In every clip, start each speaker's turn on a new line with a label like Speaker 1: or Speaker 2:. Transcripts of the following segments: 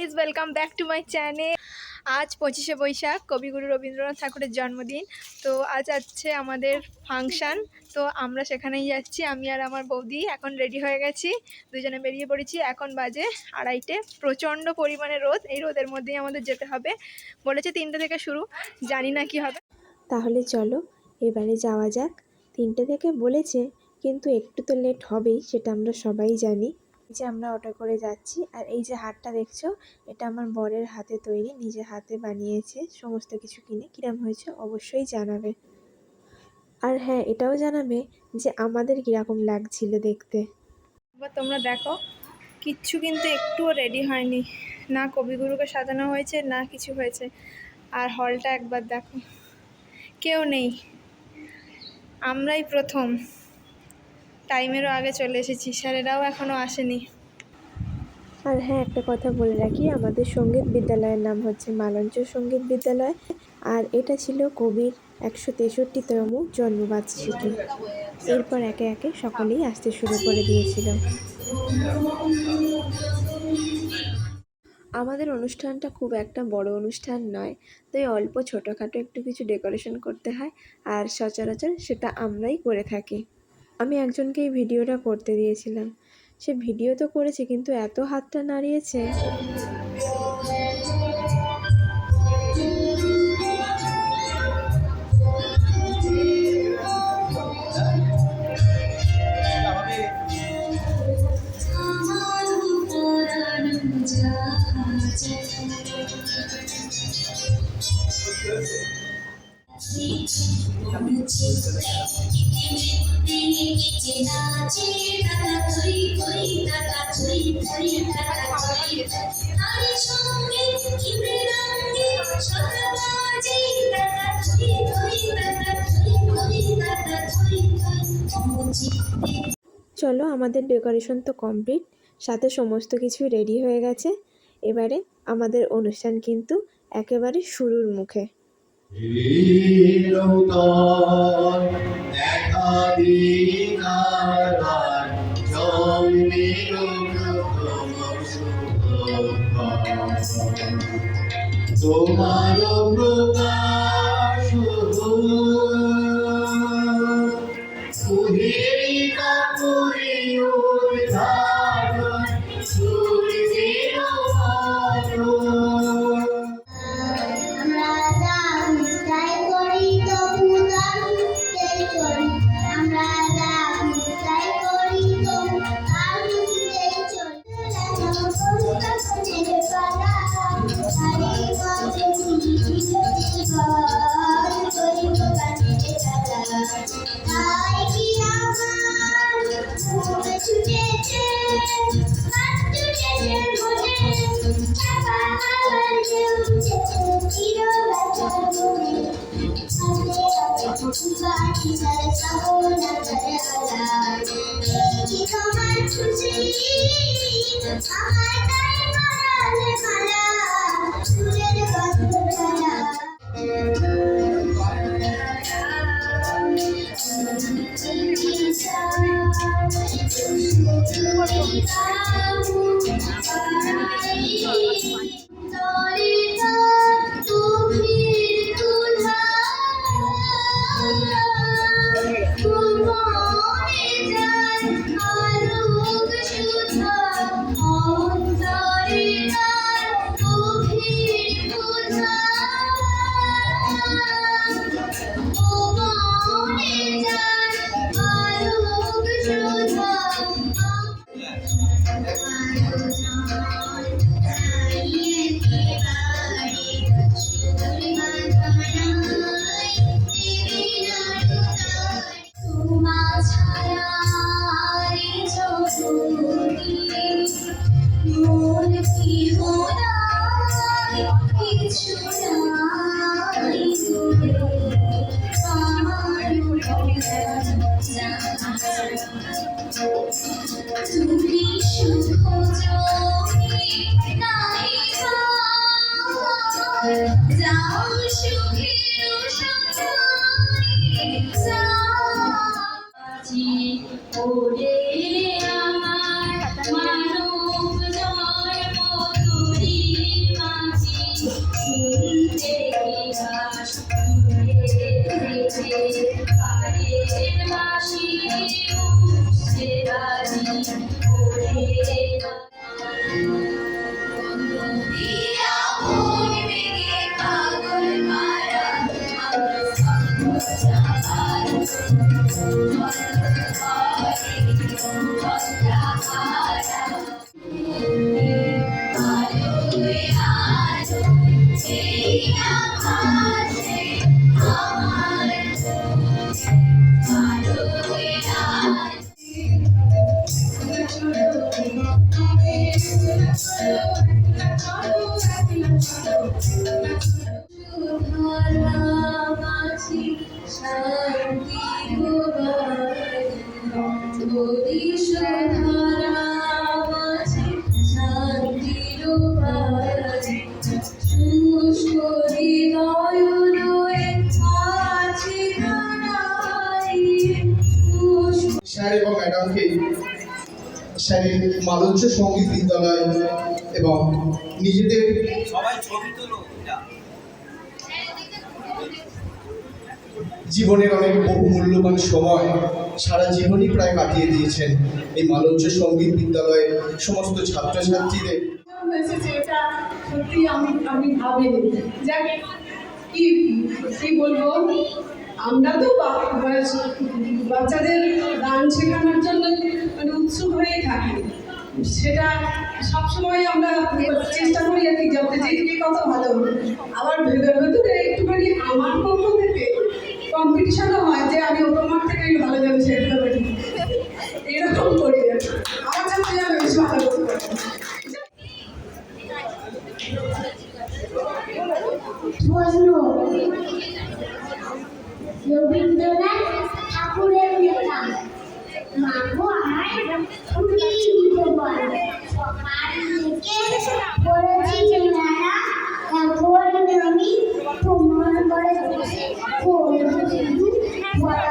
Speaker 1: Guys, welcome back to my channel. আজ 25শে বৈশাখ, কবিগুরু রবীন্দ্রনাথ ঠাকুরের জন্মদিন। তো আজ আছে আমাদের ফাংশান, তো আমরা সেখানেই যাচ্ছি। আমি আর আমার বৌদি এখন রেডি হয়ে গেছি, দুজনে বেরিয়ে পড়েছি। এখন বাজে 2:30। প্রচণ্ড পরিমাণে রোদ, এই রোদের মধ্যেই আমাদের যেতে হবে। বলেছে 3টে থেকে শুরু, জানি না কি হবে।
Speaker 2: তাহলে চলো এবারে যাওয়া যাক। 3টে থেকে বলেছে, কিন্তু একটু তো লেট হবেই, সেটা আমরা সবাই জানি। যে আমরা অটো করে যাচ্ছি, আর এই যে হারটা দেখছো, এটা আমার বরের হাতে তৈরি, নিজে হাতে বানিয়েছে। সমস্ত কিছু কিনে কিরম হয়েছে অবশ্যই জানাবে। আর হ্যাঁ, এটাও জানাবে যে আমাদের কীরকম লাগছিল দেখতে।
Speaker 1: এবার তোমরা দেখো, কিচ্ছু কিন্তু একটুও রেডি হয়নি, না কবিগুরুকে সাজানো হয়েছে না কিছু হয়েছে। আর হলটা একবার দেখো, কেউ নেই, আমরাই প্রথম। টাইমেরও আগে চলে এসেছি, স্যারেরাও এখনও আসেনি।
Speaker 2: আর হ্যাঁ, একটা কথা বলে রাখি, আমাদের সঙ্গীত বিদ্যালয়ের নাম হচ্ছে মালঞ্চ সঙ্গীত বিদ্যালয়। আর এটা ছিল কবির 163তম জন্মবার্ষিকী। এরপর একে একে সকলেই আসতে শুরু করে দিয়েছিল। আমাদের অনুষ্ঠানটা খুব একটা বড় অনুষ্ঠান নয়, তাই অল্প ছোটোখাটো একটু কিছু ডেকোরেশন করতে হয়, আর সচরাচর সেটা আমরাই করে থাকি। আমি একজনকে এই ভিডিওটা করতে দিয়েছিলাম, সে ভিডিও তো করেছে কিন্তু এত হাতটা নাড়িয়েছে। চলো, আমাদের ডেকোরেশন তো কমপ্লিট, সাথে সমস্ত কিছু রেডি হয়ে গেছে। এবারে আমাদের অনুষ্ঠান কিন্তু একেবারে শুরুর মুখে।
Speaker 3: তোমার প্রকাশ স্যার এবং ম্যাডামকে স্যারের মালঞ্চ সঙ্গীত বিদ্যালয় এবং নিজেদের জীবনের অনেক বহু মূল্যবান সময় সারা জীবনই প্রায় কাটিয়ে দিয়েছেন এই মালঞ্চ সঙ্গীত বিদ্যালয়ের সমস্ত ছাত্রছাত্রীদের।
Speaker 4: হয়েছে যে এটা সত্যি আমি ভাবিনি। যাক, কি কি বলবো, আমরা তো বাচ্চাদের গান শেখানোর জন্য মানে উৎসুক হয়েই থাকি, সেটা সবসময় আমরা চেষ্টা করি আর কি, যাতে যেদিকে কত ভালো। আবার ভেতরে একটুখানি আমার পক্ষ থেকে কম্পিটিশনও হয় যে আমি তোমার থেকে ভালো যাবে শেখতে পারি, এরকম করি। আমার কাছে আমি বেশি ভালো করতে পারি।
Speaker 5: রবীন্দ্রনাথ ঠাকুরের লেখা। মাগো আমার ফুটি দিতে বল, সকাল থেকে পড়েছি মেলা, এখন আমি তোমার ঘরে বসে পড়বো শুধু পড়া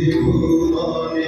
Speaker 3: জীবনে